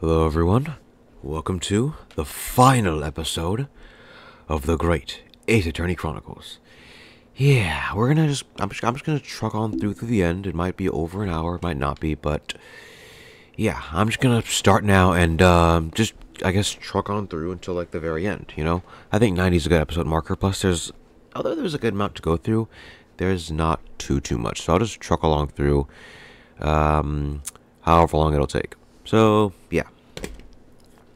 Hello everyone, welcome to the final episode of the great Ace Attorney Chronicles. Yeah, I'm just gonna truck on through to the end. It might be over an hour, it might not be, but yeah, I'm just gonna start now and I guess truck on through until like the very end, you know? I think 90 is a good episode marker, plus although there's a good amount to go through, there's not too much, so I'll just truck along through, however long it'll take. So, yeah.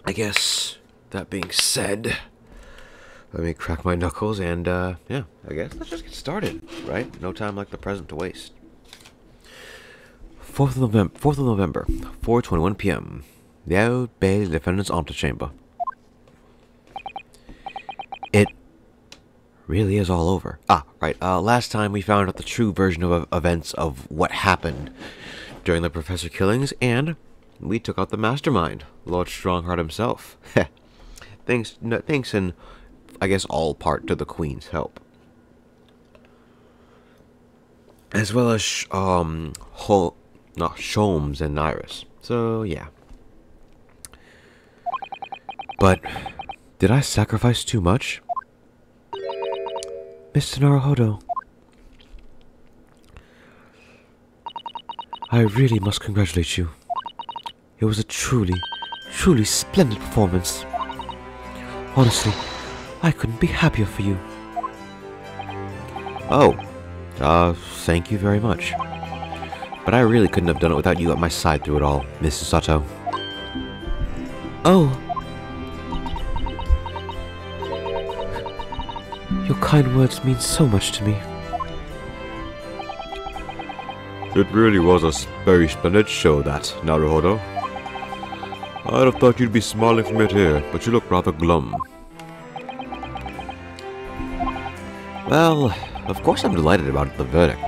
I guess, that being said, let me crack my knuckles and, yeah, I guess let's just get started, right? No time like the present to waste. 4th of November, 4:21 p.m. The Old Bailey Defendant's Antechamber. It really is all over. Right, last time we found out the true version of events of what happened during the Professor killings, and we took out the mastermind, Lord Strongheart himself. Thanks in, I guess, all part to the Queen's help. As well as, Sholmes and Nyrus. So, yeah. But, did I sacrifice too much? Mr. Naruhodo, I really must congratulate you. It was a truly splendid performance. Honestly, I couldn't be happier for you. Oh, thank you very much. But I really couldn't have done it without you at my side through it all, Mrs. Sato. Oh. Your kind words mean so much to me. It really was a very splendid show, that, Naruhodo. I'd have thought you'd be smiling from ear to ear, but you look rather glum. Well, of course I'm delighted about the verdict.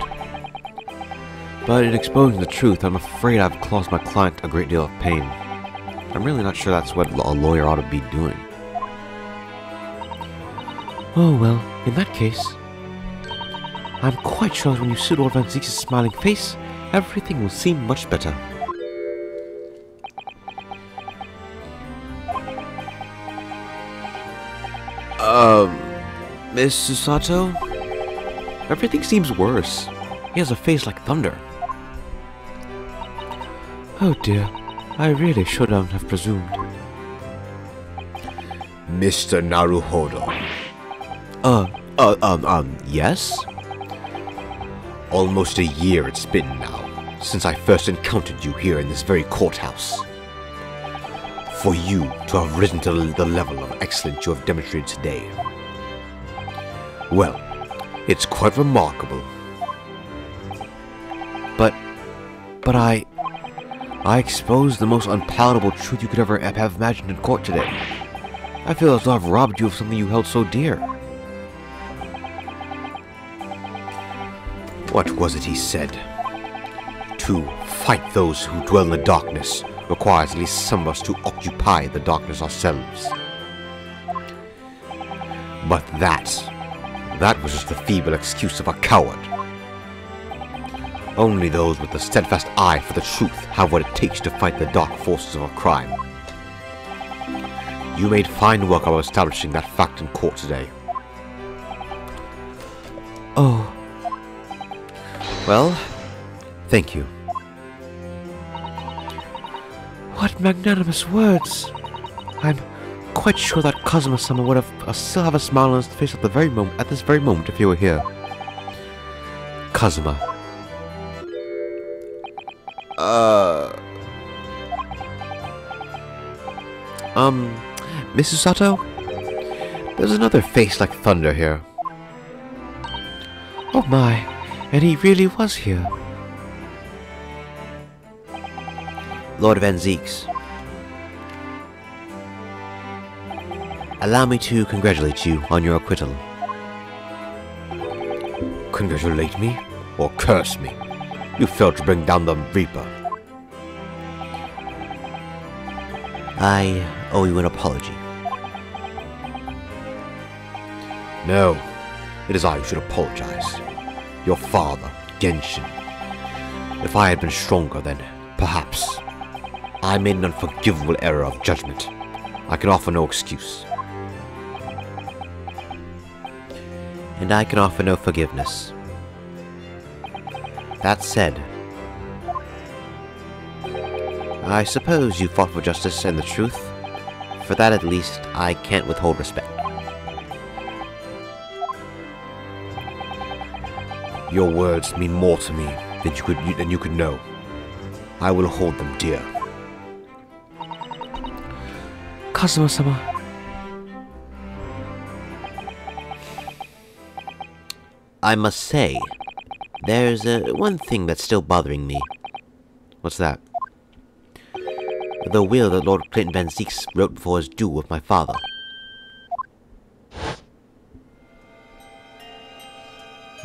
But in exposing the truth, I'm afraid I've caused my client a great deal of pain. I'm really not sure that's what a lawyer ought to be doing. Oh well, in that case, I'm quite sure that when you see Lord Van Zeke's smiling face, everything will seem much better. Miss Susato? Everything seems worse. He has a face like thunder. Oh dear, I really shouldn't have presumed. Mr. Naruhodo. Yes? Almost a year it's been now, since I first encountered you here in this very courthouse. For you to have risen to the level of excellence you have demonstrated today. Well, it's quite remarkable. But I exposed the most unpalatable truth you could ever have imagined in court today. I feel as though I've robbed you of something you held so dear. What was it he said? To fight those who dwell in the darkness requires at least some of us to occupy the darkness ourselves. But that was just the feeble excuse of a coward. Only those with a steadfast eye for the truth have what it takes to fight the dark forces of crime. You made fine work of establishing that fact in court today. Oh. Well, thank you. What magnanimous words! I'm quite sure that Kazuma-sama would have still have a smile on his face at this very moment if he were here. Kazuma. Mrs. Sato? There's another face like thunder here. Oh my, and he really was here. Lord Van Zeeks. Allow me to congratulate you on your acquittal. Congratulate me? Or curse me? You failed to bring down the Reaper. I owe you an apology. No, it is I who should apologize. Your father, Genshin. If I had been stronger, then perhaps I made an unforgivable error of judgment. I can offer no excuse. And I can offer no forgiveness. That said, I suppose you fought for justice and the truth. For that at least, I can't withhold respect. Your words mean more to me than you could know. I will hold them dear. Kazuma-sama. I must say, there's one thing that's still bothering me. What's that? The will that Lord Clinton Van Zieks wrote before his duel with my father.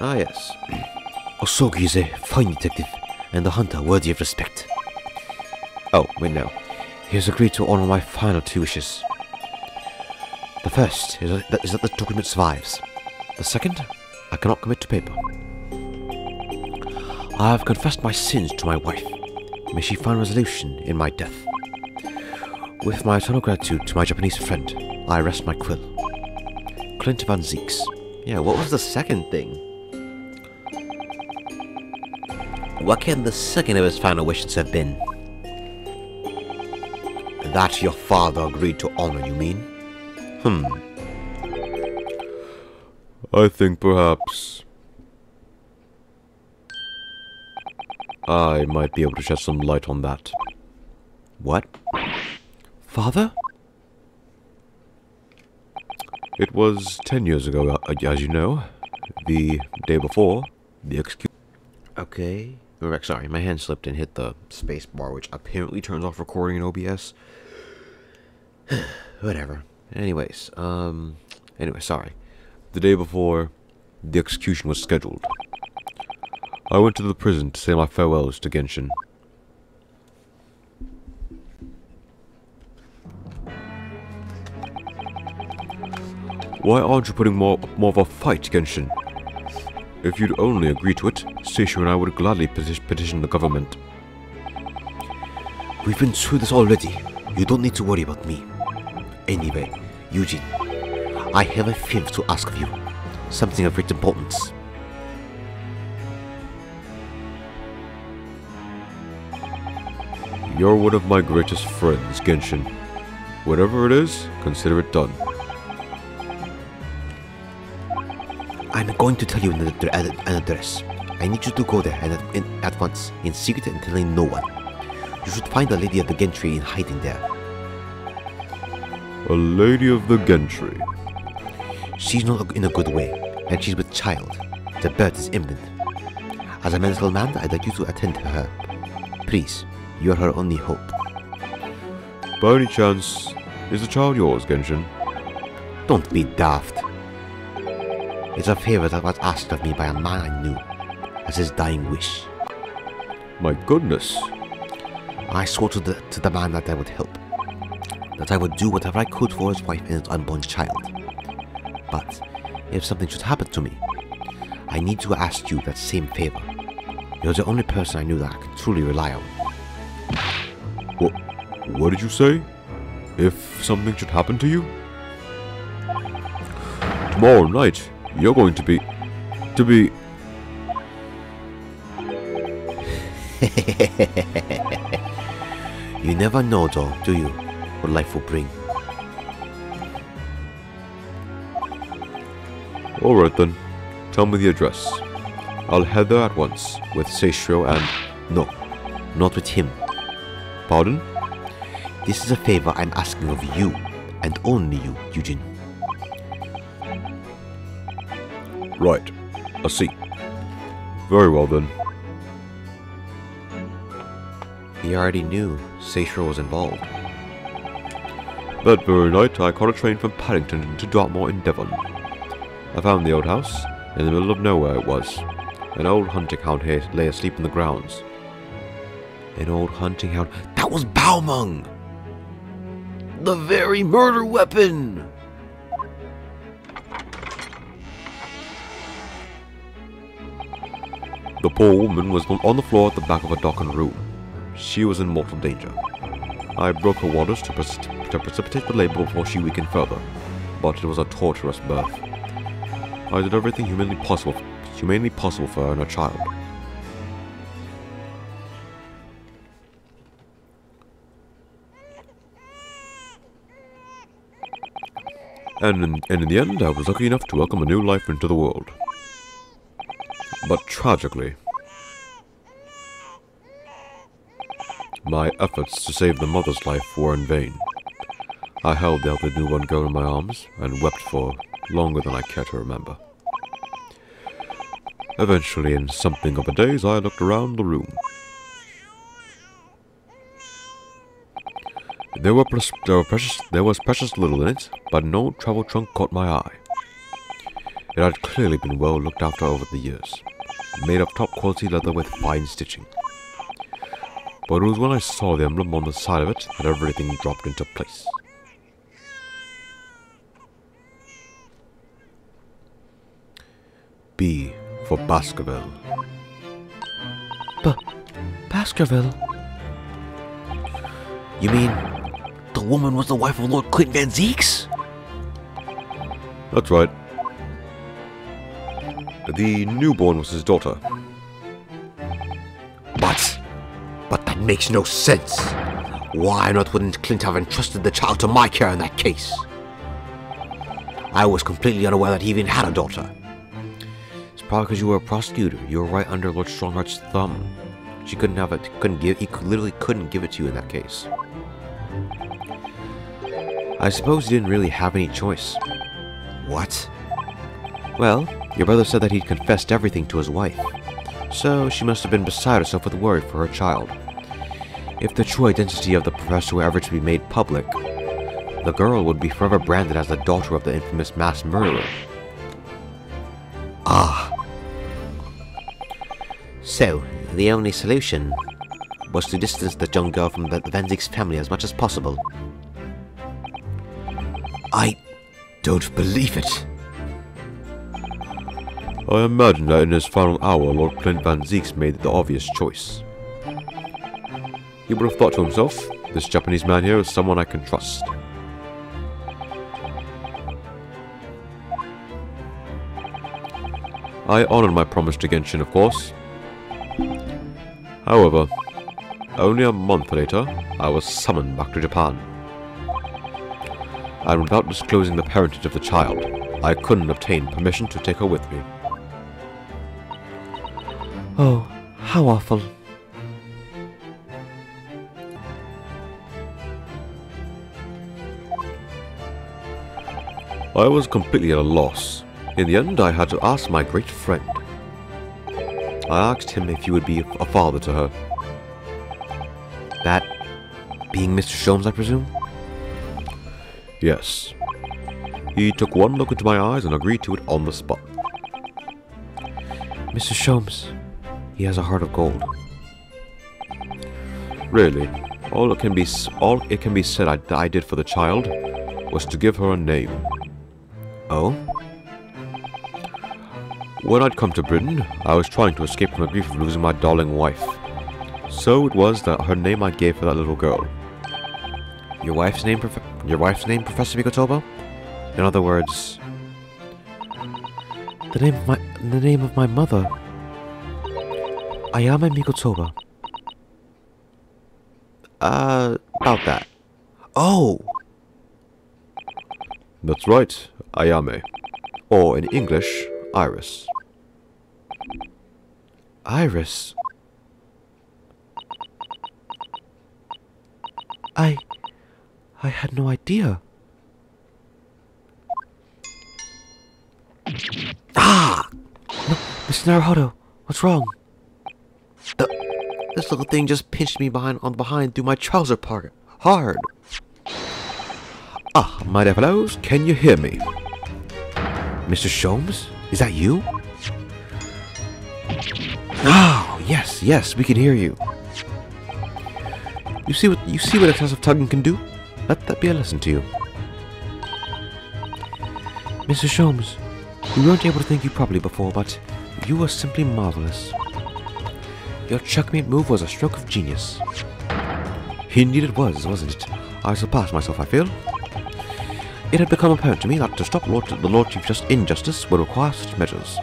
Ah, yes. Osogi is a fine detective, and a hunter worthy of respect. Oh, wait, no. He has agreed to honor my final 2 wishes. The first is that the document survives. The second, I cannot commit to paper. I have confessed my sins to my wife. May she find resolution in my death. With my eternal gratitude to my Japanese friend, I rest my quill. Clint Van Zieks. Yeah, what was the second thing? What can the second of his final wishes have been? That your father agreed to honor, you mean? I think perhaps I might be able to shed some light on that. What? Father? It was 10 years ago, as you know. The day before the execution. Okay. Sorry, my hand slipped and hit the space bar, which apparently turns off recording in OBS. Whatever. Anyways, sorry. The day before the execution was scheduled, I went to the prison to say my farewells to Genshin. Why aren't you putting more of a fight, Genshin? If you'd only agree to it, Seishu and I would gladly petition the government. We've been through this already. You don't need to worry about me. Anyway, Eugene, I have a favor to ask of you. Something of great importance. You're one of my greatest friends, Genshin. Whatever it is, consider it done. I'm going to tell you an address. I need you to go there at once, in secret and telling no one. You should find the Lady of the Gentry in hiding there. A Lady of the Gentry? She's not in a good way, and she's with child. The birth is imminent. As a medical man, I'd like you to attend to her. Please, you're her only hope. By any chance, is the child yours, Genshin? Don't be daft. It's a favor that was asked of me by a man I knew, as his dying wish. My goodness. I swore to the man that I would help, that I would do whatever I could for his wife and his unborn child. But if something should happen to me, I need to ask you that same favor. You're the only person I knew that I could truly rely on. What did you say? If something should happen to you? Tomorrow night, you're going to be... You never know, though, do you, what life will bring. Alright then, tell me the address. I'll head there at once, with Seishiro and... No, not with him. Pardon? This is a favor I'm asking of you, and only you, Eugene. Right, I see. Very well then. He already knew Seishiro was involved. That very night, I caught a train from Paddington to Dartmoor in Devon. I found the old house. In the middle of nowhere it was. An old hunting hound lay asleep in the grounds. An old hunting hound? That was Baomeng! The very murder weapon! The poor woman was on the floor at the back of a darkened room. She was in mortal danger. I broke her waters to precipitate the labor before she weakened further, but it was a torturous birth. I did everything humanly possible for her and her child. And in the end, I was lucky enough to welcome a new life into the world. But tragically, my efforts to save the mother's life were in vain. I held the other newborn girl in my arms and wept for longer than I care to remember. Eventually, in something of a daze, I looked around the room. There was precious little in it, but no travel trunk caught my eye. It had clearly been well looked after over the years, made of top-quality leather with fine stitching. But it was when I saw the emblem on the side of it that everything dropped into place. B for Baskerville. Baskerville? You mean the woman was the wife of Lord Clinton Van Zeeks? That's right. The newborn was his daughter. But that makes no sense. Why on earth wouldn't Clint have entrusted the child to my care in that case? I was completely unaware that he even had a daughter. It's probably because you were a prosecutor. You were right under Lord Strongheart's thumb. She couldn't have it. He literally couldn't give it to you in that case. I suppose you didn't really have any choice. What? Well, your brother said that he'd confessed everything to his wife, so she must have been beside herself with worry for her child. If the true identity of the professor were ever to be made public, the girl would be forever branded as the daughter of the infamous mass murderer. Ah. So, the only solution was to distance the young girl from the Van Zeeks family as much as possible. I don't believe it. I imagine that in his final hour, Lord Clint Van Zeeks made the obvious choice. He would have thought to himself, this Japanese man here is someone I can trust. I honored my promise to Genshin, of course. However, only a month later, I was summoned back to Japan. And without disclosing the parentage of the child, I couldn't obtain permission to take her with me. Oh, how awful. I was completely at a loss. In the end, I had to ask my great friend. I asked him if he would be a father to her. That being Mr. Sholmes, I presume? Yes. He took one look into my eyes and agreed to it on the spot. Mr. Sholmes, he has a heart of gold. Really, all it can be said I did for the child was to give her a name. Oh? When I'd come to Britain, I was trying to escape from the grief of losing my darling wife. So it was that her name I gave for that little girl. Your wife's name, Professor Mikotoba? In other words, the name of my mother, Ayame Mikotoba. About that. Oh! That's right, Ayame. Or in English, Iris. Iris? I had no idea. Ah! No, Mr. Naruhodo, what's wrong? This little thing just pinched me behind through my trouser pocket. Hard. Ah, my dear fellows, can you hear me? Mr. Sholmes? Is that you? Oh, yes, we can hear you. You see what excessive tugging can do? Let that be a lesson to you. Mr. Sholmes, we weren't able to thank you properly before, but you were simply marvelous. Your checkmate move was a stroke of genius. Indeed it was, wasn't it? I surpassed myself, I feel. It had become apparent to me that to stop the Lord Chief's injustice would require such measures.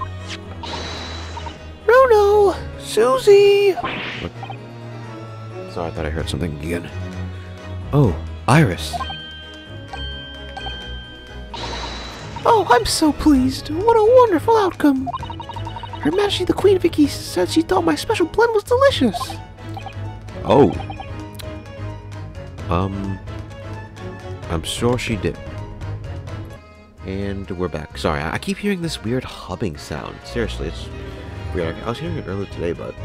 Bruno! Susie! What? Sorry, I thought I heard something again. Oh, Iris. Oh, I'm so pleased. What a wonderful outcome. Her Majesty the Queen Vicky said she thought my special blend was delicious. Oh. I'm sure she did. And we're back. Sorry, I keep hearing this weird humming sound. Seriously, it's weird. I was hearing it earlier today, but...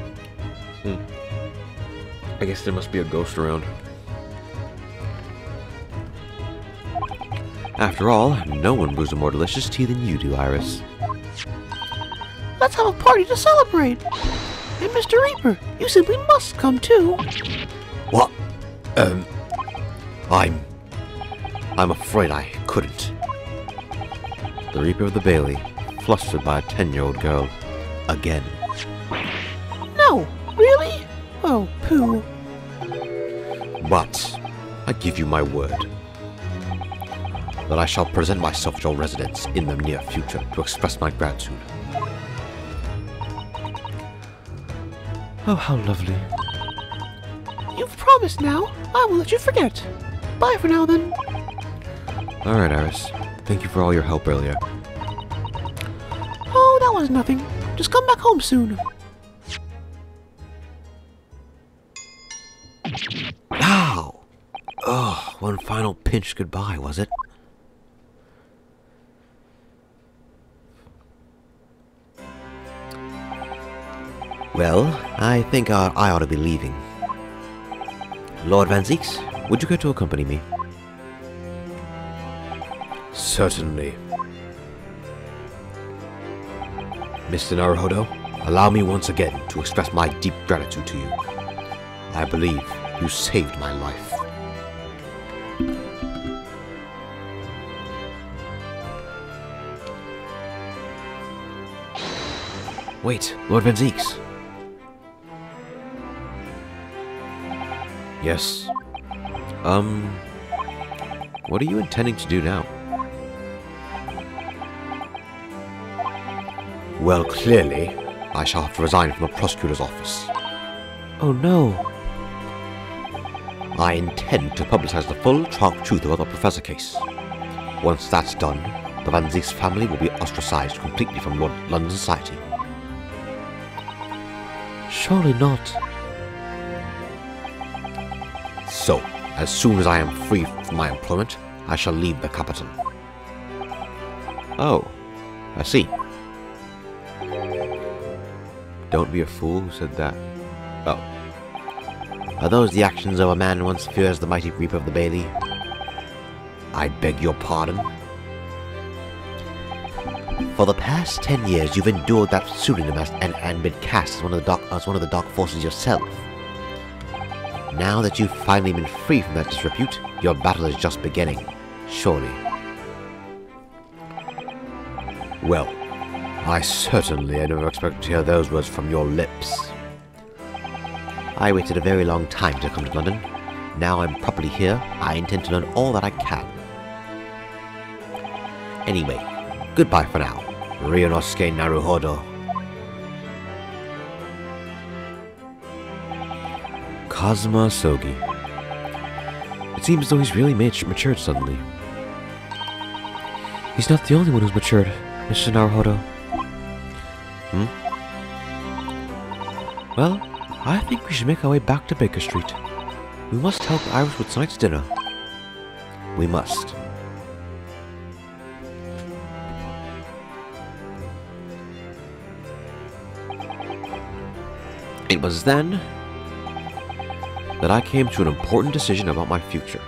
I guess there must be a ghost around. After all, no one brews a more delicious tea than you do, Iris. Let's have a party to celebrate. And Mr. Reaper, you simply must come too. What? I'm afraid I couldn't. The Reaper of the Bailey, flustered by a 10-year-old girl. Again. No, really? Oh, pooh. But, I give you my word that I shall present myself at your residence in the near future to express my gratitude. Oh, how lovely. You've promised now. I will let you forget. Bye for now, then. Alright, Iris. Thank you for all your help earlier. Oh, that was nothing. Just come back home soon. Ow! Oh, one final pinch goodbye, was it? Well, I think I ought to be leaving. Lord Van Zieks, would you care to accompany me? Certainly. Mr. Naruhodo, allow me once again to express my deep gratitude to you. I believe you saved my life. Wait, Lord Van Zieks. Yes. What are you intending to do now? Well, clearly, I shall have to resign from the prosecutor's office. Oh no. I intend to publicize the full truth about the Professor case. Once that's done, the Van Zieks family will be ostracized completely from London society. Surely not. So, as soon as I am free from my employment, I shall leave the capital. Oh, I see. Don't be a fool who said that. Oh. Are those the actions of a man who once fears the mighty Reaper of the Bailey? I beg your pardon. For the past 10 years, you've endured that pseudonym and been cast as one of the dark forces yourself. Now that you've finally been free from that disrepute, your battle is just beginning, surely. Well, I certainly had never expected to hear those words from your lips. I waited a very long time to come to London. Now I'm properly here, I intend to learn all that I can. Anyway, goodbye for now. Ryunosuke Naruhodo. Kazuma Sogi. It seems as though he's really matured suddenly. He's not the only one who's matured, Mr. Naruhodo. Well, I think we should make our way back to Baker Street. We must help Iris with tonight's dinner. We must. It was then that I came to an important decision about my future.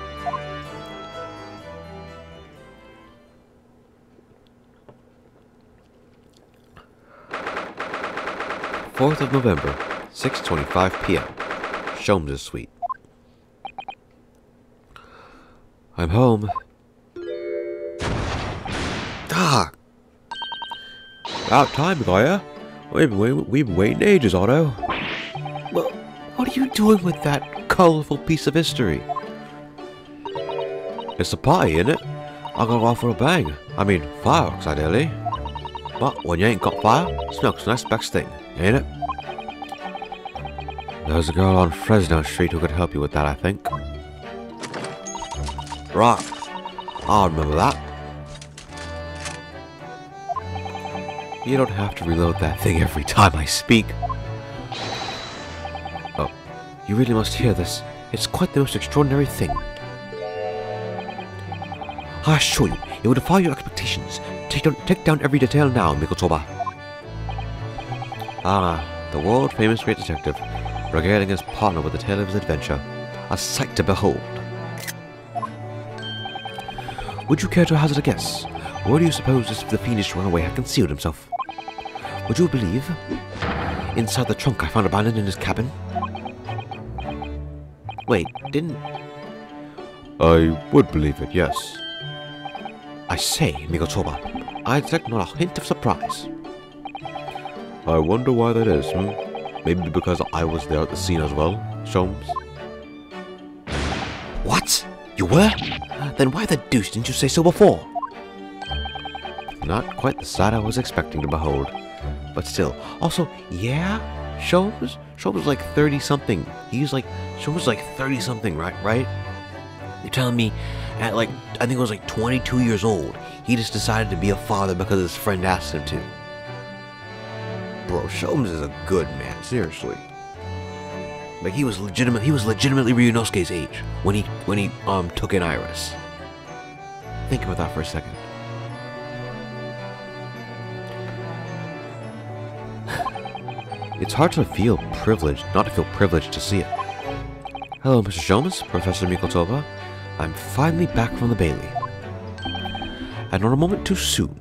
Fourth of November, 6:25 p.m. Sholmes' suite. I'm home. Ah! About time, Goya. We've been waiting ages, Otto. Well, what are you doing with that colorful piece of history. It's a party, isn't it? I'll go off for a bang. I mean, fireworks, ideally. But when you ain't got fire, smoke's the next best thing, ain't it? There's a girl on Fresno Street who could help you with that, I think. Right. I'll remember that. You don't have to reload that thing every time I speak. Oh, you really must hear this. It's quite the most extraordinary thing. I assure you, it will defy your expectations. Take down every detail now, Mikotoba. Ah, the world-famous great detective, regaling his partner with the tale of his adventure. A sight to behold. Would you care to hazard a guess? Where do you suppose the fiendish runaway had concealed himself? Would you believe? Inside the trunk I found abandoned in his cabin? Wait, didn't... I would believe it, yes. I say, Mikotoba, I detect not a hint of surprise. I wonder why that is, Maybe because I was there at the scene as well, Sholmes? What? You were? Then why the deuce didn't you say so before? Not quite the sight I was expecting to behold. But still. Also, yeah? Sholmes? Sholmes was like 30-something. Sholmes was like 30-something, right? You're telling me at like, I think it was like 22 years old, he just decided to be a father because his friend asked him to. Bro, Sholmes is a good man, seriously. Like he was legitimately Ryunosuke's age when he took in Iris. Think about that for a second. It's hard to feel privileged, not to feel privileged to see it. Hello, Mr. Sholmes, Professor Mikotoba. I'm finally back from the Bailey. And not a moment too soon.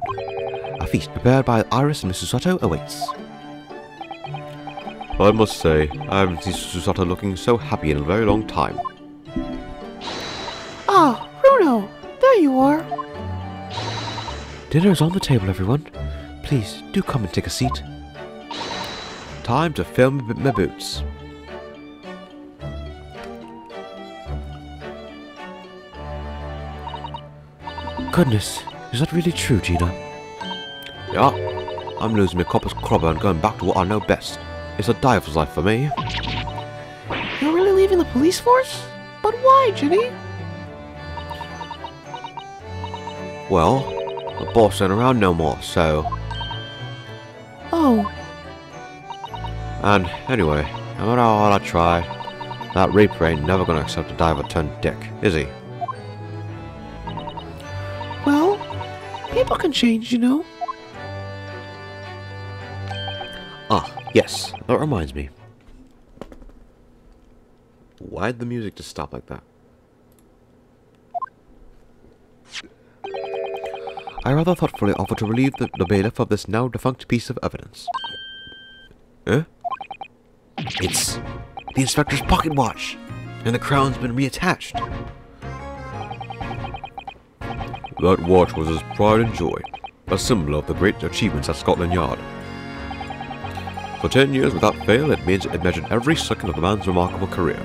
A feast prepared by Iris and Mrs. Susato awaits. I must say, I haven't seen Susato looking so happy in a very long time. Ah, Bruno, there you are. Dinner's on the table, everyone. Please, do come and take a seat. Time to fill my boots. Goodness, is that really true, Gina? Yeah, I'm losing my copper's crobber and going back to what I know best. It's a diver's life for me. You're really leaving the police force? But why, Ginny? Well, the boss ain't around no more, so... Oh. And anyway, no matter how hard I try, that Reaper ain't never gonna accept a diver turned dick, is he? Well, people can change, you know. Ah, yes, that reminds me. Why'd the music just stop like that? I rather thoughtfully offer to relieve the bailiff of this now defunct piece of evidence. Eh? It's the inspector's pocket watch, and the crown's been reattached. That watch was his pride and joy, a symbol of the great achievements at Scotland Yard. For 10 years without fail, it measured every second of the man's remarkable career.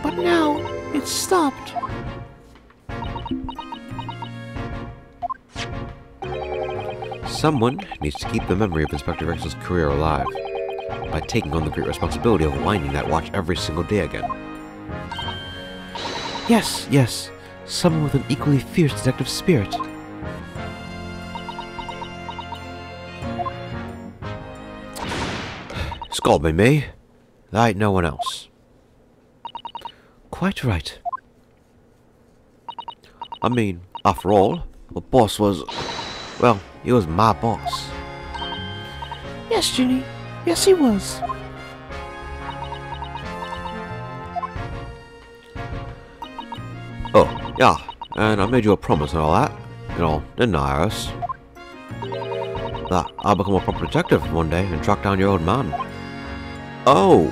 But now, it's stopped. Someone needs to keep the memory of Inspector Rex's career alive, by taking on the great responsibility of winding that watch every single day again. Yes, someone with an equally fierce detective spirit. Scald me. There ain't no one else. Quite right. I mean, after all, the boss was... well, he was my boss. Yes, Ginny. Yes, he was. Oh, yeah, and I made you a promise and all that. You know, didn't I, Iris? That I'll become a proper detective one day and track down your old man. Oh!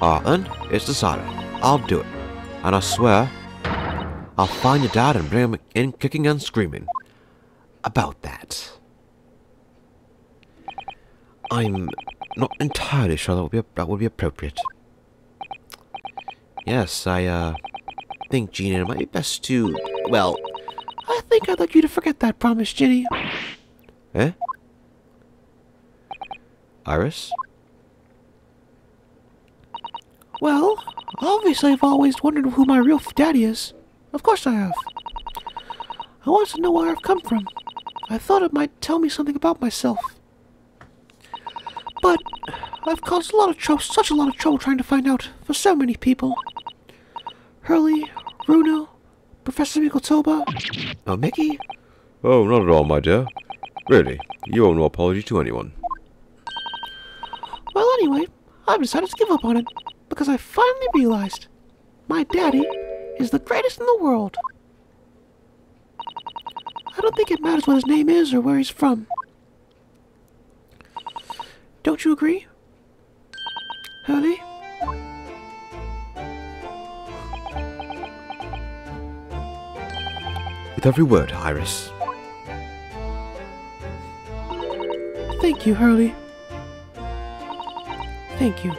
Alright then, it's decided. I'll do it. And I swear, I'll find your dad and bring him in kicking and screaming. About that. I'm not entirely sure that would be appropriate. Yes, I think, Gina, it might be best to, well... I think I'd like you to forget that promise, Ginny. Eh? Iris? Well, obviously I've always wondered who my real daddy is. Of course I have. I want to know where I've come from. I thought it might tell me something about myself. But I've caused such a lot of trouble trying to find out for so many people. Hurley, Bruno, Professor Mikotoba. Oh, Mickey? Oh, not at all, my dear. Really, you owe no apology to anyone. Well, anyway, I've decided to give up on it, because I finally realized my daddy is the greatest in the world. I don't think it matters what his name is or where he's from. Don't you agree? Hurley? With every word, Iris. Thank you, Hurley. Thank you,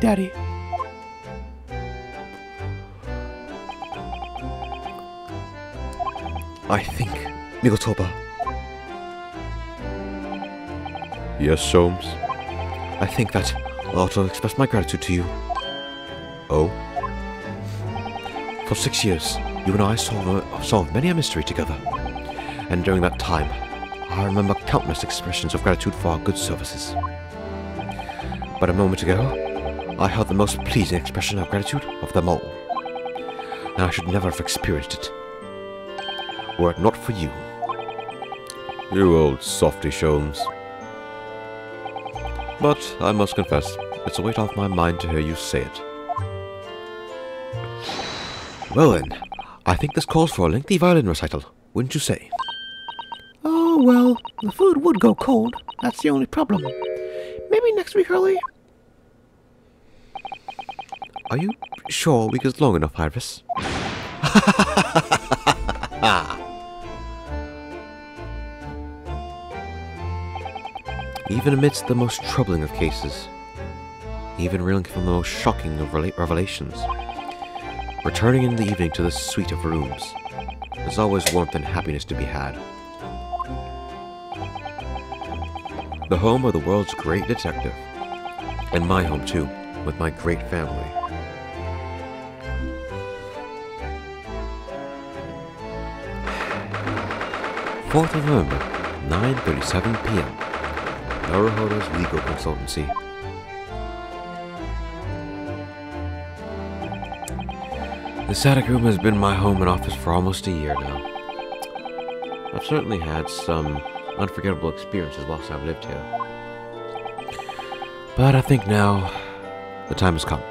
Daddy. I think, Mikotoba. Yes, Soames? I think that I ought to express my gratitude to you. Oh? For 6 years, you and I solved many a mystery together. And during that time, I remember countless expressions of gratitude for our good services. But a moment ago, I heard the most pleasing expression of gratitude of them all. And I should never have experienced it, were it not for you. You old softy, Sholmes. But I must confess, it's a weight off my mind to hear you say it. Well then, I think this calls for a lengthy violin recital, wouldn't you say? Oh, well, the food would go cold. That's the only problem. Maybe next week, Hurley? Are you sure a week is long enough, Iris? Even amidst the most troubling of cases, even reeling from the most shocking of revelations, returning in the evening to this suite of rooms, there's always warmth and happiness to be had. The home of the world's great detective, and my home too, with my great family. Fourth of November, 9:37 p.m. Naruhodo's Legal Consultancy. This attic room has been my home and office for almost a year now. I've certainly had some unforgettable experiences whilst I've lived here. But I think now the time has come.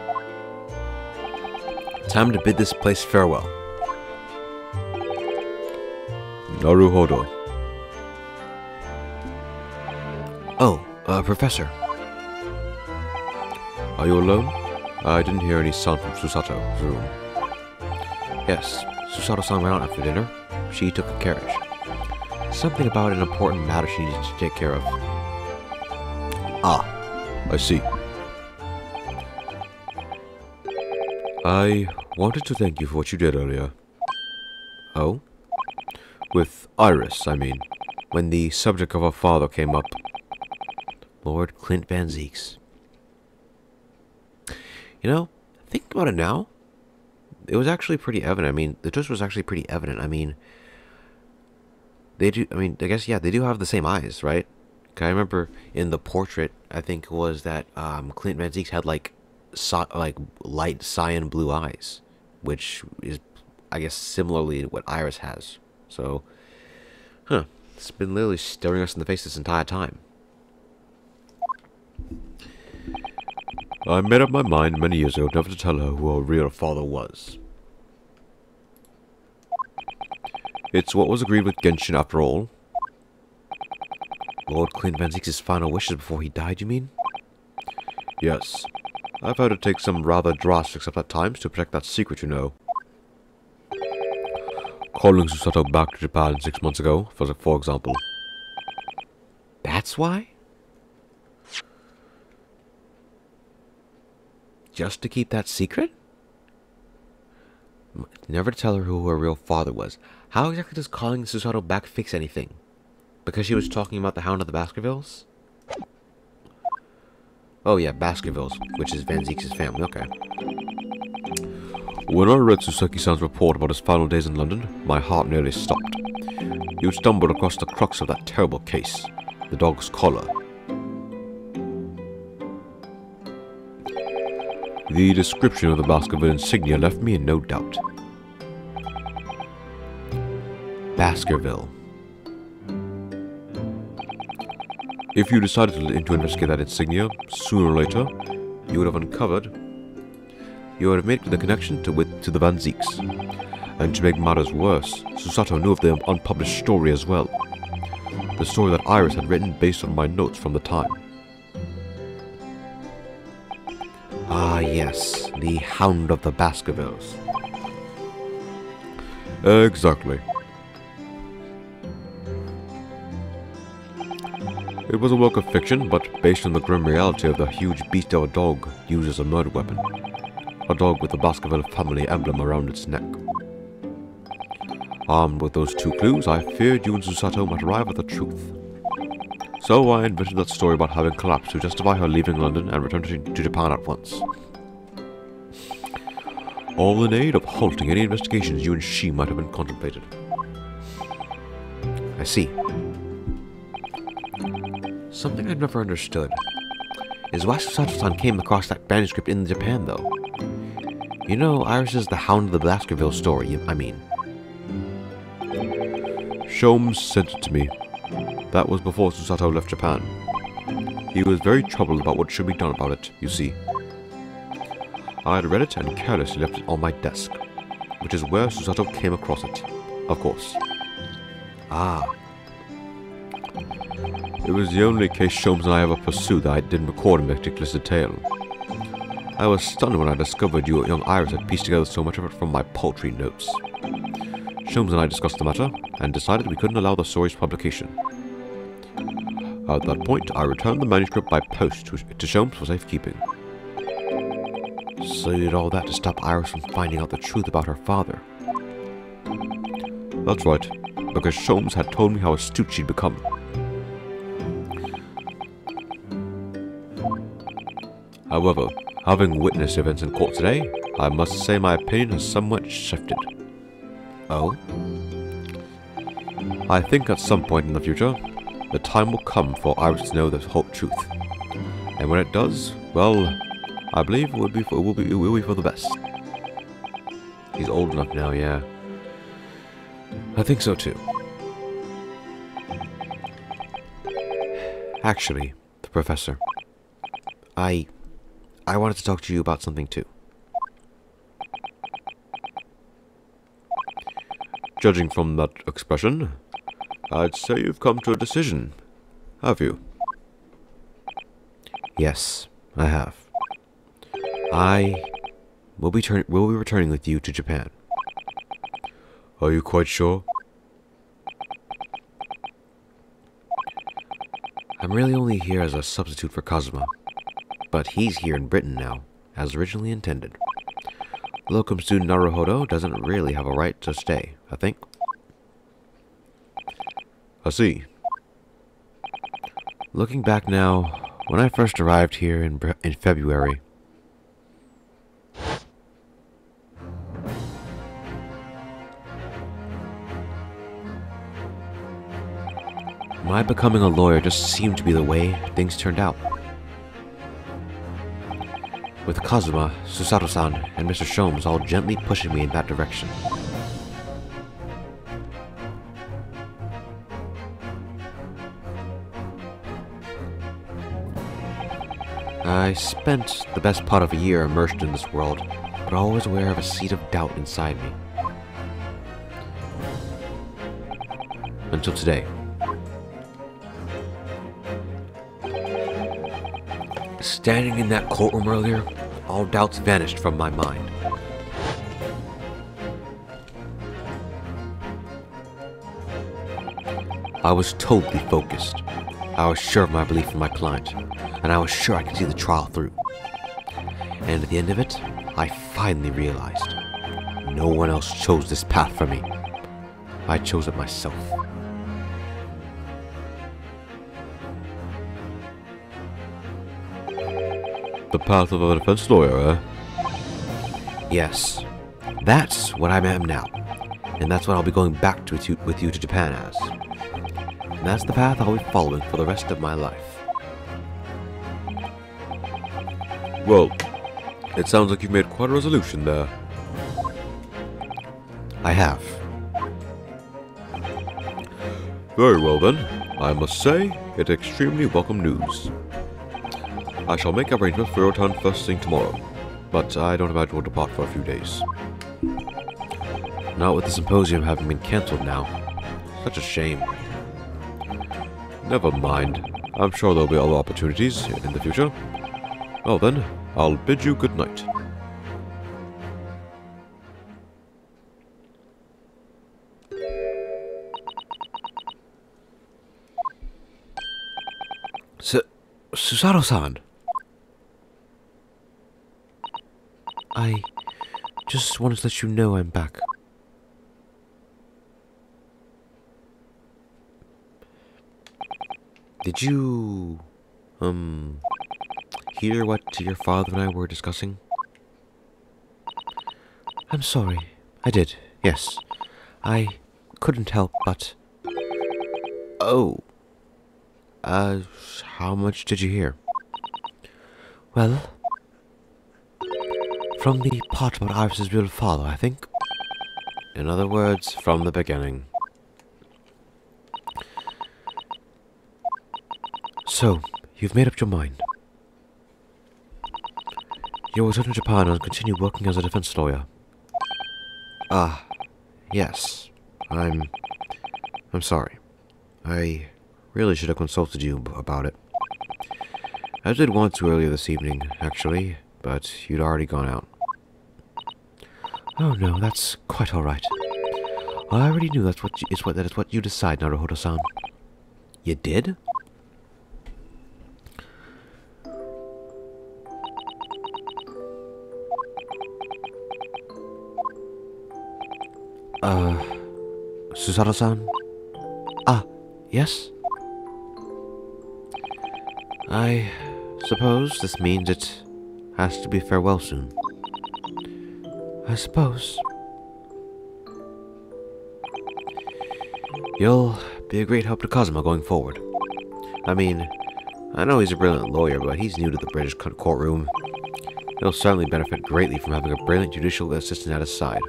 Time to bid this place farewell. Naruhodo. Oh, Professor. Are you alone? I didn't hear any sound from Susato's room. Yes, Susato-san went out after dinner. She took a carriage. Something about an important matter she needed to take care of. Ah, I see. I wanted to thank you for what you did earlier. Oh? With Iris, I mean, when the subject of her father came up. Lord Clint Van Zeeks. You know, think about it now. It was actually pretty evident. I mean, the twist was actually pretty evident. I mean, they do, I guess, yeah, they do have the same eyes, right? 'Cause I remember in the portrait, I think it was that Clint Van Zeeks had like light cyan blue eyes, which is, I guess, similarly what Iris has. So, it's been literally staring us in the face this entire time. I made up my mind many years ago never to tell her who her real father was. It's what was agreed with Genshin after all. Lord Clint Van Zeeks' final wishes before he died, you mean? Yes. I've had to take some rather drastic steps at times to protect that secret, you know. Calling Susato back to Japan 6 months ago, for example. That's why? Just to keep that secret? Never to tell her who her real father was. How exactly does calling Susato back fix anything? Because she was talking about the Hound of the Baskervilles? Oh yeah, Baskervilles, which is Van Zeke's family, okay. When I read Suseki-san's report about his final days in London, my heart nearly stopped. You stumbled across the crux of that terrible case, the dog's collar. The description of the Baskerville insignia left me in no doubt. Baskerville. If you decided to investigate that insignia, sooner or later, you would have made the connection to the Van Zeeks. And to make matters worse, Susato knew of the unpublished story as well. The story that Iris had written based on my notes from the time. Ah yes, the Hound of the Baskervilles. Exactly. It was a work of fiction, but based on the grim reality of the huge beast of a dog used as a murder weapon. A dog with the Baskerville family emblem around its neck. Armed with those two clues, I feared you and Susato might arrive at the truth. So I invented that story about having collapsed to justify her leaving London and returning to Japan at once. All in aid of halting any investigations you and she might have been contemplated. I see. Something I've never understood is why Susato-san came across that manuscript in Japan, though. You know, Iris's The Hound of the Baskerville story, I mean. Sholmes sent it to me. That was before Susato left Japan. He was very troubled about what should be done about it, you see. I had read it and carelessly left it on my desk, which is where Susato came across it, of course. Ah. It was the only case Sholmes and I ever pursued that I didn't record in meticulous detail. I was stunned when I discovered you, young Iris, had pieced together so much of it from my paltry notes. Sholmes and I discussed the matter, and decided we couldn't allow the story's publication. At that point, I returned the manuscript by post to Sholmes for safekeeping. So you did all that to stop Iris from finding out the truth about her father? That's right, because Sholmes had told me how astute she'd become. However, having witnessed events in court today, I must say my opinion has somewhat shifted. Oh? I think at some point in the future, the time will come for Iris to know the whole truth. And when it does, well, I believe it will be for the best. He's old enough now, yeah. I think so too. Actually, the Professor, I wanted to talk to you about something too. Judging from that expression, I'd say you've come to a decision, have you? Yes, I have. I will be returning with you to Japan. Are you quite sure? I'm really only here as a substitute for Kazuma, but he's here in Britain now, as originally intended. Locum student Naruhodo doesn't really have a right to stay, I think. I see. Looking back now, when I first arrived here in February, my becoming a lawyer just seemed to be the way things turned out. With Kazuma, Susato-san, and Mr. Sholmes all gently pushing me in that direction. I spent the best part of a year immersed in this world, but always aware of a seed of doubt inside me. Until today. Standing in that courtroom earlier, all doubts vanished from my mind. I was totally focused. I was sure of my belief in my client, and I was sure I could see the trial through. And at the end of it, I finally realized no one else chose this path for me. I chose it myself. The path of a defense lawyer, eh? Yes, that's what I am now. And that's what I'll be going back to with you to Japan as. And that's the path I'll be following for the rest of my life. Well, it sounds like you've made quite a resolution there. I have. Very well then, I must say, it's extremely welcome news. I shall make arrangements for your return first thing tomorrow, but I don't imagine we'll depart for a few days. Not with the symposium having been cancelled now. Such a shame. Never mind. I'm sure there'll be other opportunities in the future. Well then, I'll bid you good night. Susato-san. I just wanted to let you know I'm back. Did you, hear what your father and I were discussing? I'm sorry. I did, yes. I couldn't help but... Oh. How much did you hear? Well, from the part about Iris's real father, I think. In other words, from the beginning. So, you've made up your mind. You'll return to Japan and continue working as a defense lawyer. Yes. I'm sorry. I really should have consulted you about it. I did want to earlier this evening, actually, but you'd already gone out. Oh no, that's quite all right. I already knew that is what you decide, Naruhodo-san. You did? Susato-san? Yes? I suppose this means it has to be farewell soon. I suppose. You'll be a great help to Kazuma going forward. I mean, I know he's a brilliant lawyer, but he's new to the British courtroom. He'll certainly benefit greatly from having a brilliant judicial assistant at his side.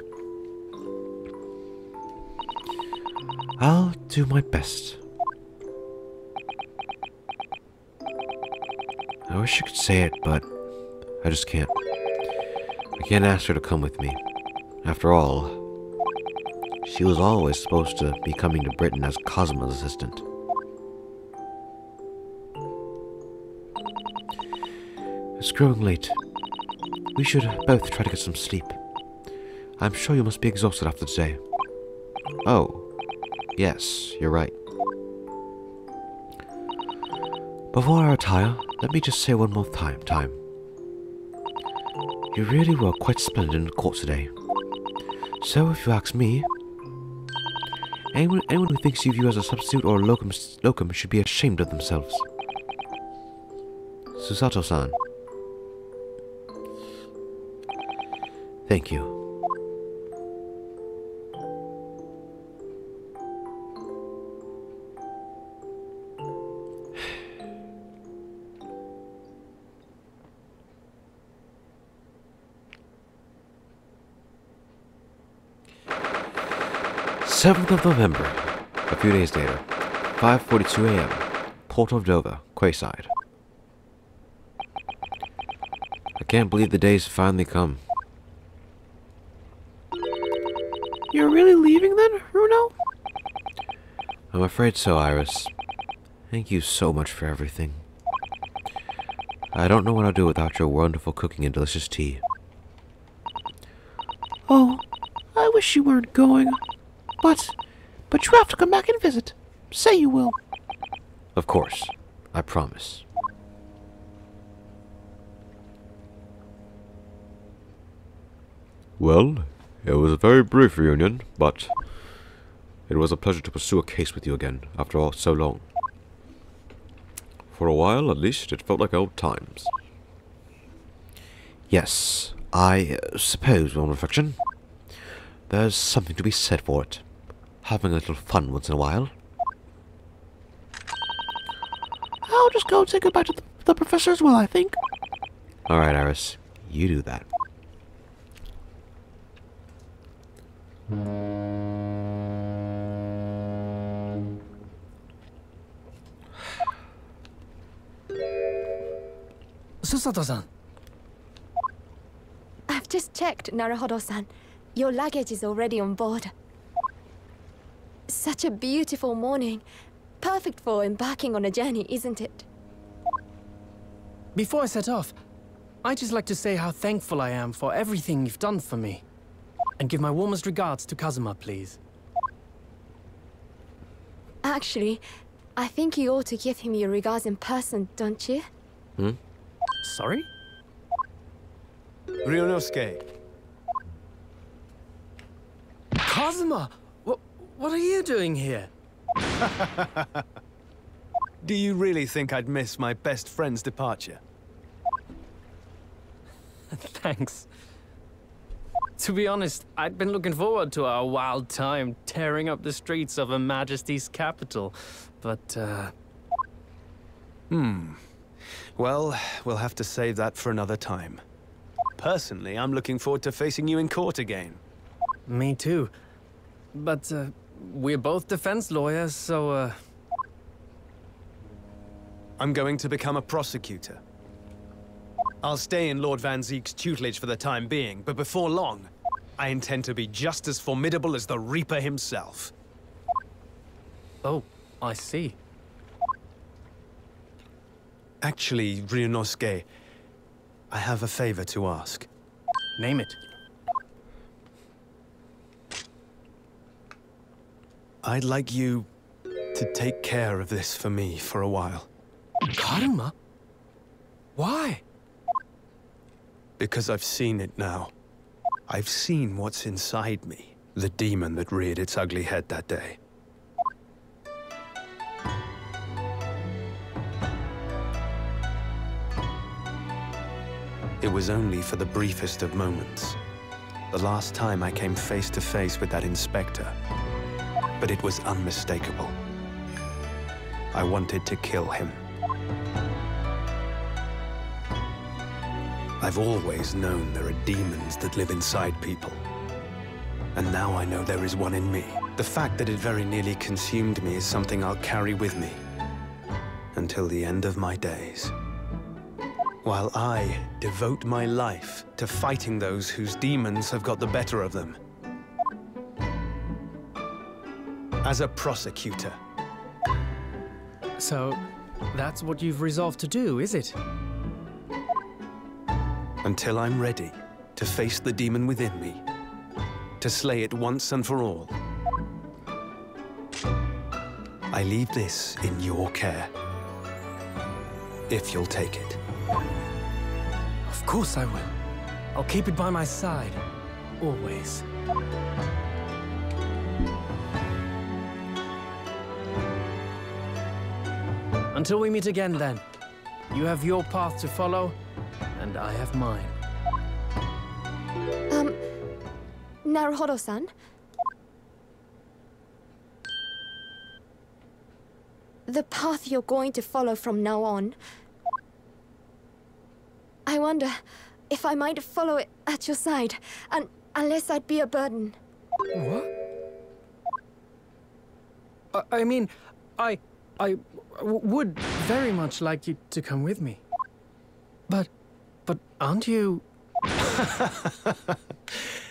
I'll do my best. I wish I could say it, but I just can't. I can't ask her to come with me. After all, she was always supposed to be coming to Britain as Kazuma's assistant. It's growing late. We should both try to get some sleep. I'm sure you must be exhausted after today. Oh, yes, you're right. Before I retire, let me just say one more time. You really were quite splendid in court today. So, if you ask me, anyone who thinks of you as a substitute or a locum should be ashamed of themselves. Susato-san. Thank you. Seventh of November, a few days later, 5:42 a.m., Port of Dover, Quayside. I can't believe the day's finally come. You're really leaving then, Runo? I'm afraid so, Iris. Thank you so much for everything. I don't know what I'll do without your wonderful cooking and delicious tea. Oh, I wish you weren't going. But you have to come back and visit. Say you will. Of course. I promise. Well, it was a very brief reunion, but it was a pleasure to pursue a case with you again after all so long. For a while, at least, it felt like old times. Yes, I suppose, on reflection, there's something to be said for it. Having a little fun once in a while. I'll just go and say goodbye to the professor as well, I think. Alright, Iris, you do that. Susato-san. I've just checked, Naruhodo-san. Your luggage is already on board. Such a beautiful morning. Perfect for embarking on a journey, isn't it? Before I set off, I'd just like to say how thankful I am for everything you've done for me. And give my warmest regards to Kazuma, please. Actually, I think you ought to give him your regards in person, don't you? Sorry? Ryunosuke, Kazuma! What are you doing here? do you really think I'd miss my best friend's departure? Thanks. To be honest, I'd been looking forward to our wild time tearing up the streets of Her Majesty's capital, but, Well, we'll have to save that for another time. Personally, I'm looking forward to facing you in court again. Me too. But, we're both defense lawyers, so, I'm going to become a prosecutor. I'll stay in Lord Van Zeek's tutelage for the time being, but before long, I intend to be just as formidable as the Reaper himself. Oh, I see. Actually, Ryunosuke, I have a favor to ask. Name it. I'd like you to take care of this for me for a while. Karuma? Why? Because I've seen it now. I've seen what's inside me. The demon that reared its ugly head that day. It was only for the briefest of moments. The last time I came face to face with that inspector. But it was unmistakable. I wanted to kill him. I've always known there are demons that live inside people. And now I know there is one in me. The fact that it very nearly consumed me is something I'll carry with me until the end of my days. While I devote my life to fighting those whose demons have got the better of them. As a prosecutor. So, that's what you've resolved to do, is it? Until I'm ready to face the demon within me. To slay it once and for all. I leave this in your care. If you'll take it. Of course I will. I'll keep it by my side. Always. Until we meet again, then. You have your path to follow, and I have mine. Naruhodo-san? The path you're going to follow from now on, I wonder if I might follow it at your side, and unless I'd be a burden. What? I mean, I would very much like you to come with me. But aren't you...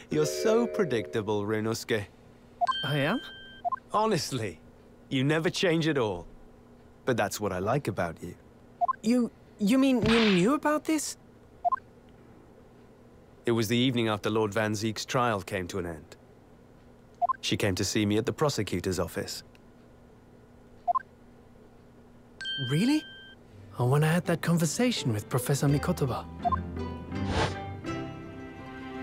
You're so predictable, Ryunosuke. I am? Honestly, you never change at all. But that's what I like about you. You mean you knew about this? It was the evening after Lord Van Zeek's trial came to an end. She came to see me at the prosecutor's office. Really? Or when I had that conversation with Professor Mikotoba?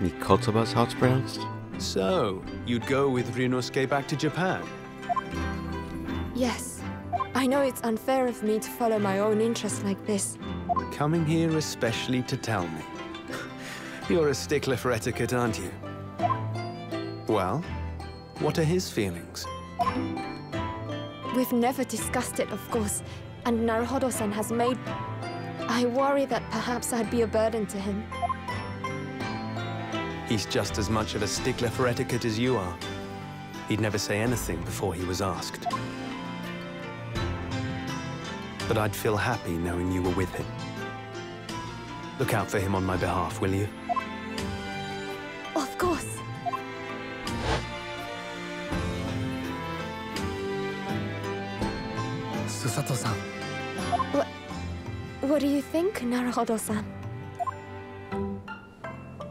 Any cults about how it's pronounced? So, you'd go with Ryunosuke back to Japan? Yes. I know it's unfair of me to follow my own interests like this. Coming here especially to tell me. You're a stickler for etiquette, aren't you? Well, what are his feelings? We've never discussed it, of course, and Naruhodo-san has made... I worry that perhaps I'd be a burden to him. He's just as much of a stickler for etiquette as you are. He'd never say anything before he was asked. But I'd feel happy knowing you were with him. Look out for him on my behalf, will you? Of course. Susato-san. What do you think, Naruhodo-san?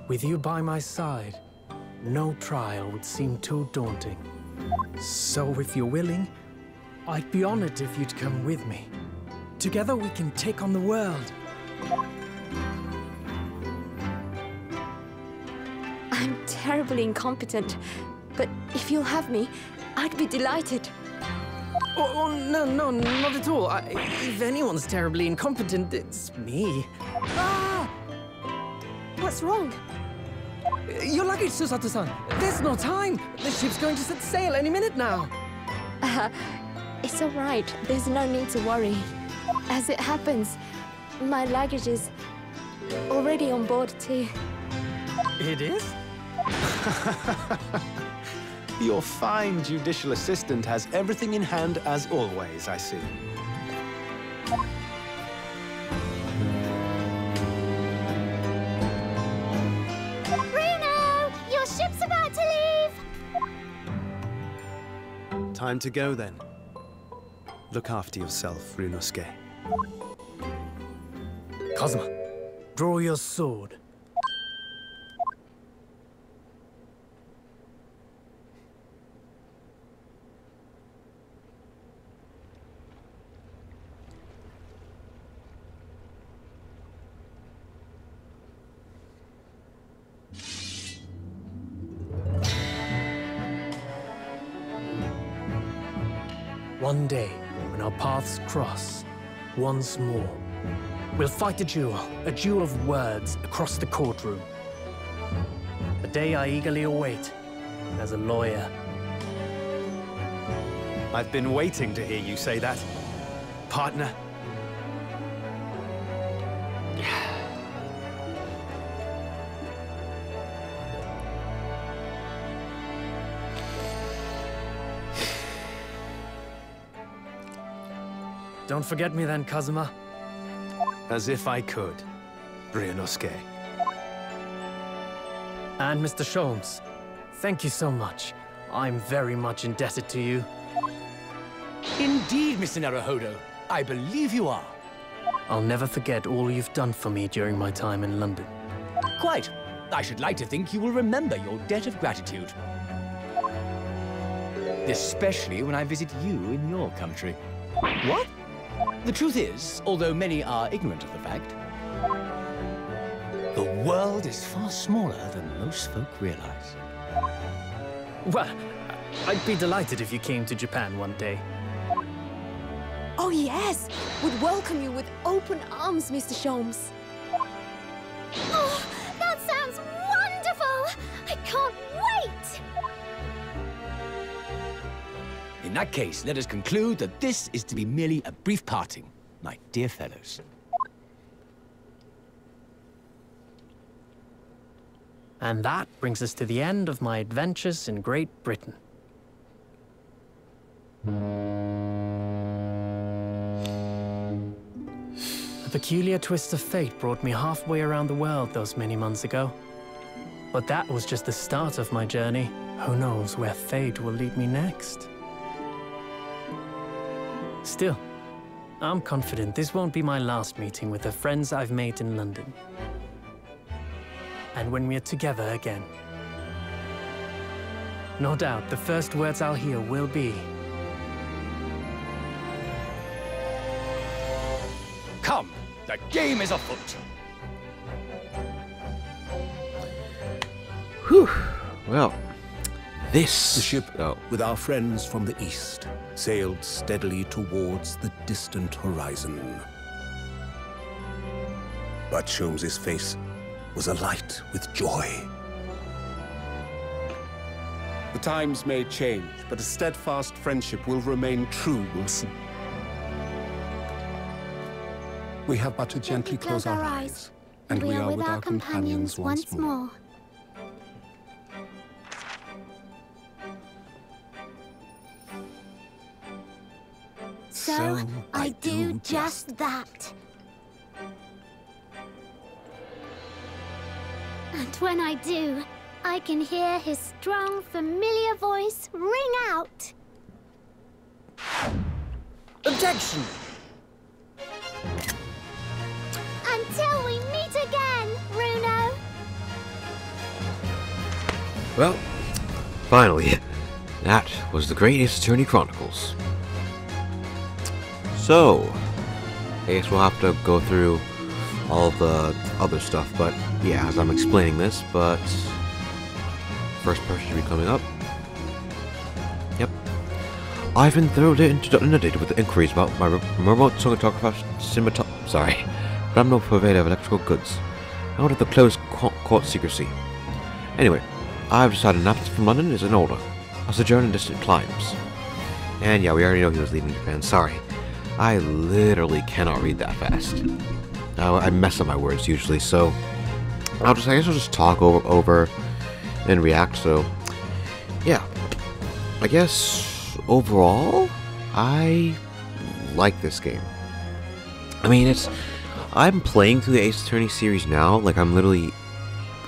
With you by my side, no trial would seem too daunting. So if you're willing, I'd be honored if you'd come with me. Together we can take on the world. I'm terribly incompetent, but if you'll have me, I'd be delighted. Oh, no, not at all. If anyone's terribly incompetent, it's me. Ah! What's wrong? Your luggage, Susato-san. There's no time. The ship's going to set sail any minute now. It's all right. There's no need to worry. As it happens, my luggage is already on board too. It is? Your fine judicial assistant has everything in hand as always, I see. Reno! Your ship's about to leave! Time to go then. Look after yourself, Ryunosuke. Kazuma, draw your sword. One day, when our paths cross, once more, we'll fight a duel of words across the courtroom. A day I eagerly await as a lawyer. I've been waiting to hear you say that, partner. Don't forget me then, Kazuma. As if I could, Ryunosuke. And Mr. Sholmes, thank you so much. I'm very much indebted to you. Indeed, Mr. Naruhodo. I believe you are. I'll never forget all you've done for me during my time in London. Quite. I should like to think you will remember your debt of gratitude. Especially when I visit you in your country. What? The truth is, although many are ignorant of the fact, the world is far smaller than most folk realize. Well, I'd be delighted if you came to Japan one day. Oh yes! Would welcome you with open arms, Mr. Sholmes. Oh, that sounds wonderful! I can't wait! In that case, let us conclude that this is to be merely a brief parting, my dear fellows. And that brings us to the end of my adventures in Great Britain. A peculiar twist of fate brought me halfway around the world those many months ago. But that was just the start of my journey. Who knows where fate will lead me next? Still, I'm confident this won't be my last meeting with the friends I've made in London. And when we're together again, no doubt the first words I'll hear will be, Come, the game is afoot. Whew. Well, this... The ship, Oh, with our friends from the east, sailed steadily towards the distant horizon. But Sholmes' face was alight with joy. The times may change, but a steadfast friendship will remain true, Wilson. We have but to gently close our eyes, and we are with our companions once more. So I do just that. And when I do, I can hear his strong, familiar voice ring out. Objection! Until we meet again, Bruno. well, finally, that was the Great Ace Attorney Chronicles. So, I guess we'll have to go through all of the other stuff, but yeah, as I'm explaining this, but first person should be coming up. Yep. I've been thoroughly inundated with inquiries about my remote cinematographer, sorry, but I'm no purveyor of electrical goods. I wanted the close court secrecy. Anyway, I've decided an absence from London is in order. A sojourn in distant climes. And yeah, we already know he was leaving Japan, sorry. I literally cannot read that fast. I mess up my words usually, so I guess I'll just talk over and react. So yeah, I guess overall I like this game. I mean, I'm playing through the Ace Attorney series now. Like, I'm literally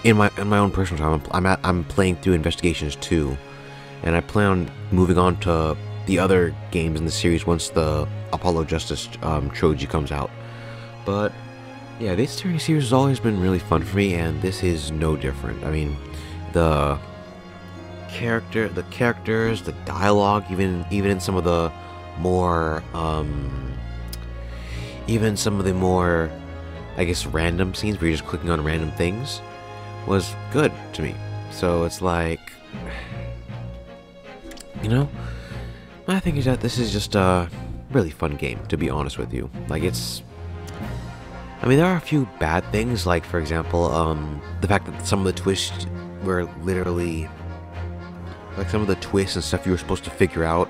in my own personal time. I'm playing through Investigations 2, and I plan on moving on to the other games in the series once the Apollo Justice trilogy comes out. But yeah, the Ace Attorney series has always been really fun for me, and this is no different. I mean, the characters, the dialogue, even in some of the more I guess random scenes where you're just clicking on random things, was good to me. So it's like, you know, my thing is that this is just a really fun game, to be honest with you. Like, I mean, there are a few bad things, like, for example, the fact that some of the twists were literally, like, some of the twists and stuff you were supposed to figure out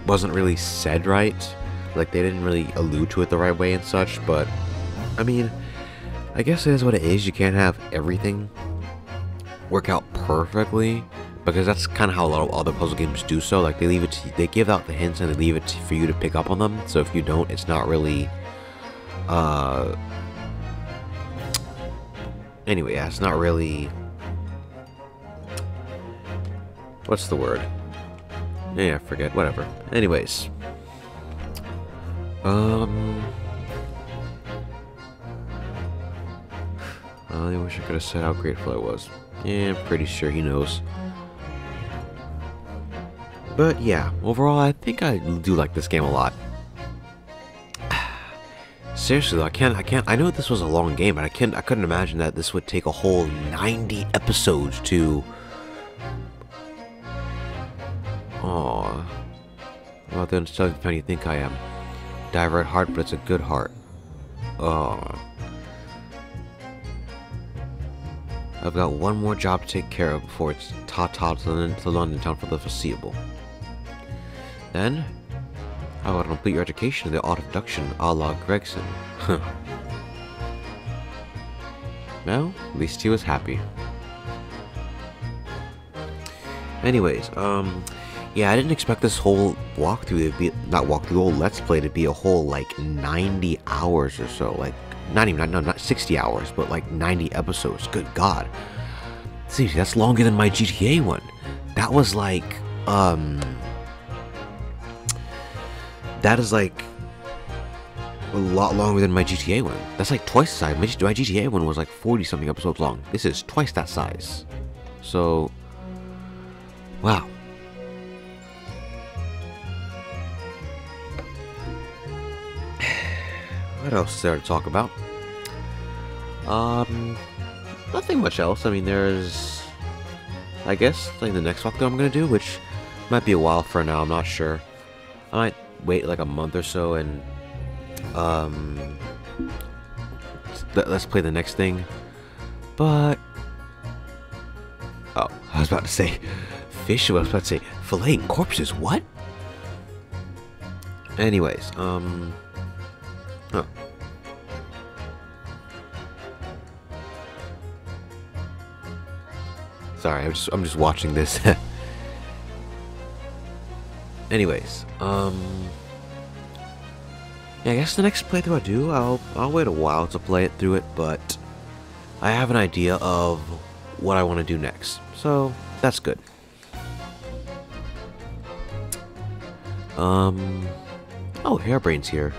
wasn't really said right. Like, they didn't really allude to it the right way and such, but, I mean, I guess it is what it is. You can't have everything work out perfectly, because that's kind of how a lot of other puzzle games do so. Like, they give out the hints and they leave it for you to pick up on them, so if you don't, it's not really, anyway, yeah, it's not really, what's the word? Yeah, forget, whatever. Anyways, I wish I could have said how grateful I was. Yeah, I'm pretty sure he knows. But yeah, overall, I think I do like this game a lot. Seriously though, I know this was a long game, but I couldn't imagine that this would take a whole 90 episodes to... Aww. Well, then tell me how you think I am. Divert heart, but it's a good heart. Aww. I've got one more job to take care of before it's ta-ta to London town for the foreseeable. Then, I will complete your education in the art of abduction a la Gregson. Well, at least he was happy. Anyways, yeah, I didn't expect this whole walkthrough to be, whole Let's Play to be a whole, like, 90 hours or so, like, not 60 hours, but like 90 episodes. Good God. Seriously, that's longer than my GTA one. That was like, that is like a lot longer than my GTA one. That's like twice the size. My GTA one was like 40 something episodes long. This is twice that size. So, wow. What else is there to talk about? nothing much else. I mean, there's, I guess, like the next walkthrough I'm gonna do, which might be a while for now. I'm not sure. I might wait like a month or so and let's play the next thing. But oh, I was about to say fish. I was about to say filleting corpses. What? Anyways, oh. Sorry, I'm just watching this. Anyways, yeah, I guess the next playthrough I do, I'll wait a while to play it through it, but I have an idea of what I want to do next, so that's good. Oh, Hairbrain's here.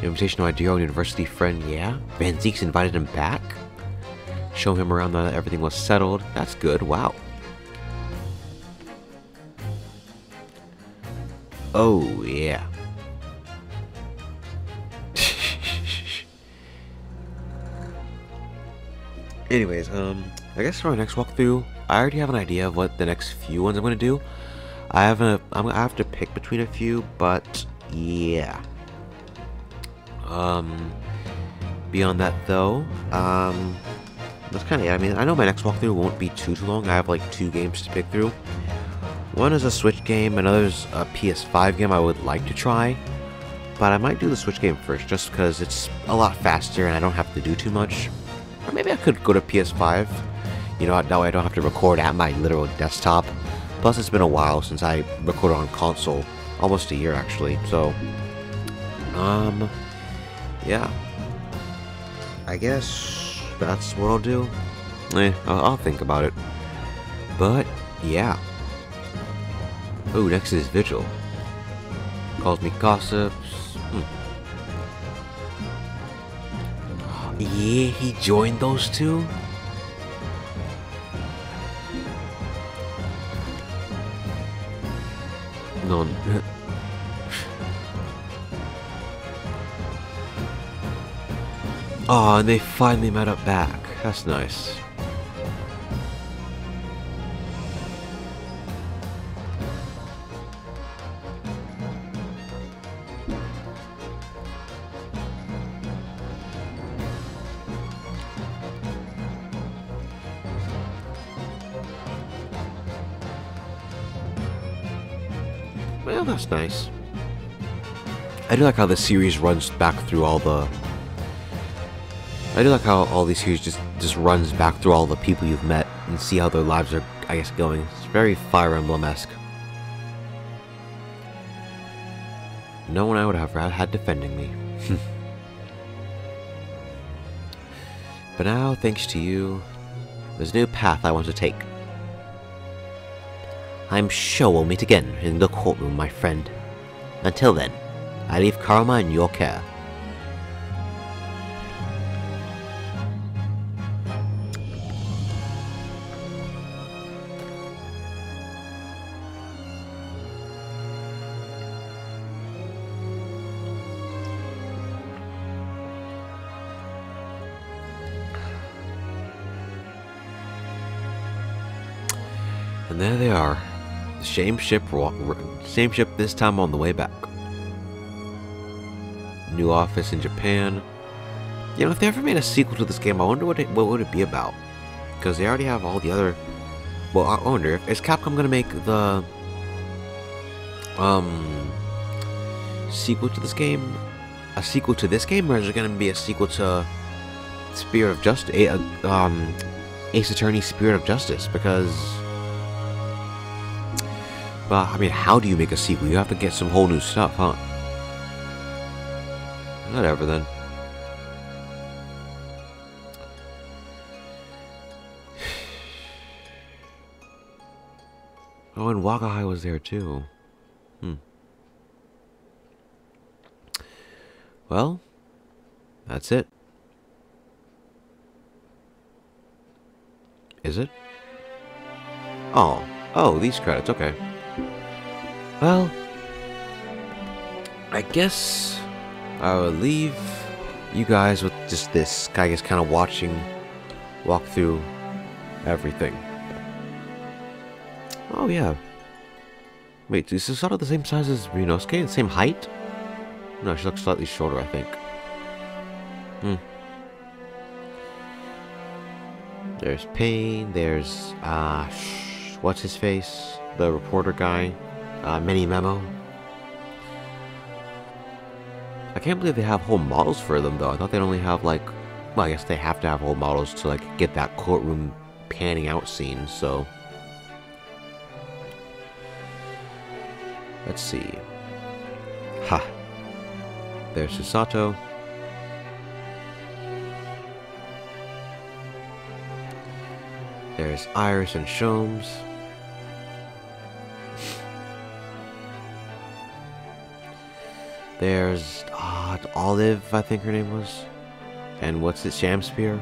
Invitation to my dear old university friend, yeah? Van Zeke's invited him back? Show him around now that everything was settled. That's good, wow. Oh, yeah. Anyways, I guess for my next walkthrough, I already have an idea of what the next few ones I'm gonna do. I have to pick between a few, but yeah. Beyond that though, that's kind of it. I mean, I know my next walkthrough won't be too long. I have like 2 games to pick through. One is a Switch game, another's a PS5 game I would like to try. But I might do the Switch game first, just because it's a lot faster and I don't have to do too much. Or maybe I could go to PS5. You know, that way I don't have to record at my literal desktop. Plus, it's been a while since I recorded on console. Almost a year, actually. So, yeah. I guess that's what I'll do. I'll think about it. But, yeah. Oh, next is Vigil. Calls me gossips. Yeah, he joined those two? No. Oh, and they finally met up back. That's nice. Well, that's nice. I do like how the series runs back through all the... I do like how all these series just runs back through all the people you've met and see how their lives are, I guess, going. It's very Fire Emblem-esque. No one I would have had defending me. But now, thanks to you, there's a new path I want to take. I'm sure we'll meet again in the courtroom, my friend. Until then, I leave Karma in your care. And there they are. The same ship this time on the way back. New office in Japan. You know, if they ever made a sequel to this game, I wonder what would it be about? Because they already have all the other... Well, I wonder, is Capcom gonna make the... sequel to this game? A sequel to this game? Or is it gonna be a sequel to... Spirit of Justice? Ace Attorney Spirit of Justice? Because... Well, I mean, how do you make a sequel? You have to get some whole new stuff, huh? Whatever, then. Oh, and Wagahai was there, too. Well, that's it. Is it? Oh, these credits, okay. Well, I guess I will leave you guys with just this, I guess, kind of watching walk through everything. Oh yeah. Wait, is Susato the same size as Ryunosuke? The same height? No, she looks slightly shorter, I think. There's Pain, there's, what's his face? The reporter guy. Mini Memo. I can't believe they have whole models for them, though. I thought they'd only have, like... Well, I guess they have to have whole models to, like, get that courtroom panning out scene, so... Let's see. Ha! There's Susato. There's Iris and Sholmes. There's Olive, I think her name was. And what's it, Shamspear?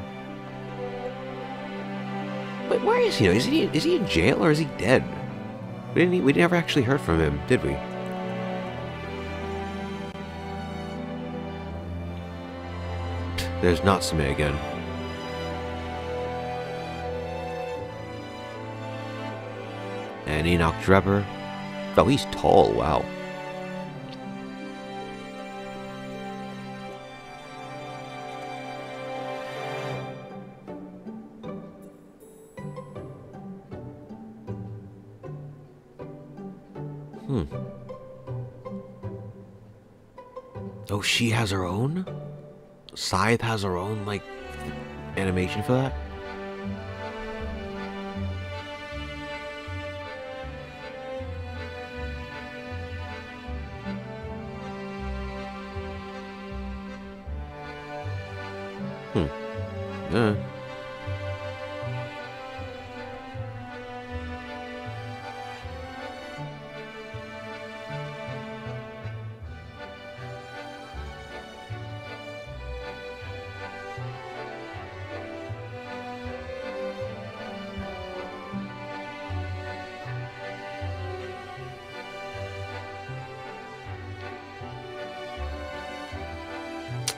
But where is he? Is he in jail or is he dead? We never actually heard from him, did we? There's Natsume again. And Enoch Drebber. Oh, he's tall, wow. Oh, she has her own? Scythe has her own, like, animation for that?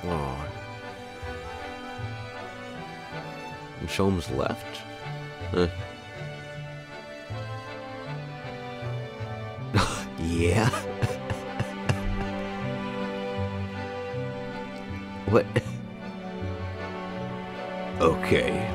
Oh. And Sholmes left? Yeah? What? Okay.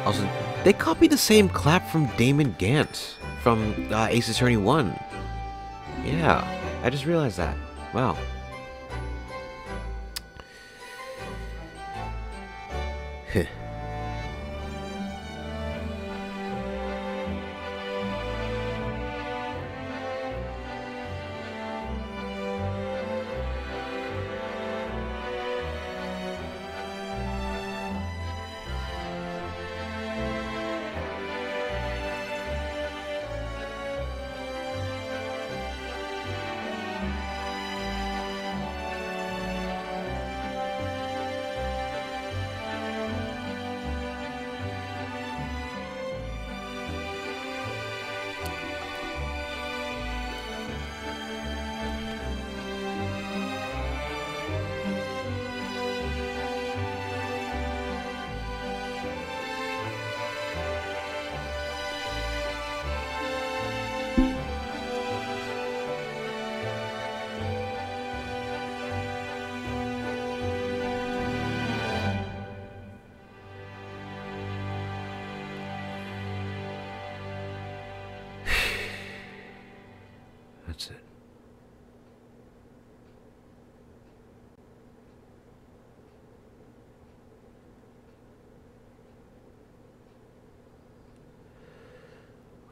Also, they copied the same clap from Damon Gant from Ace Attorney 1. Yeah, I just realized that. Wow. Heh. That's it.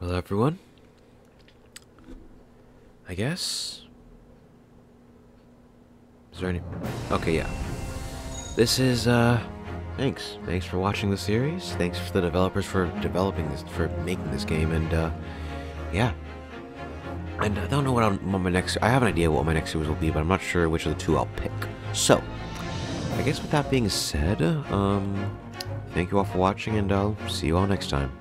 Well, everyone, I guess. Is there any? Okay, yeah. This is, thanks. Thanks for watching the series. Thanks for the developers for developing this, for making this game, and, yeah. And I don't know what my next... I have an idea what my next series will be, but I'm not sure which of the two I'll pick. So, I guess with that being said, thank you all for watching, and I'll see you all next time.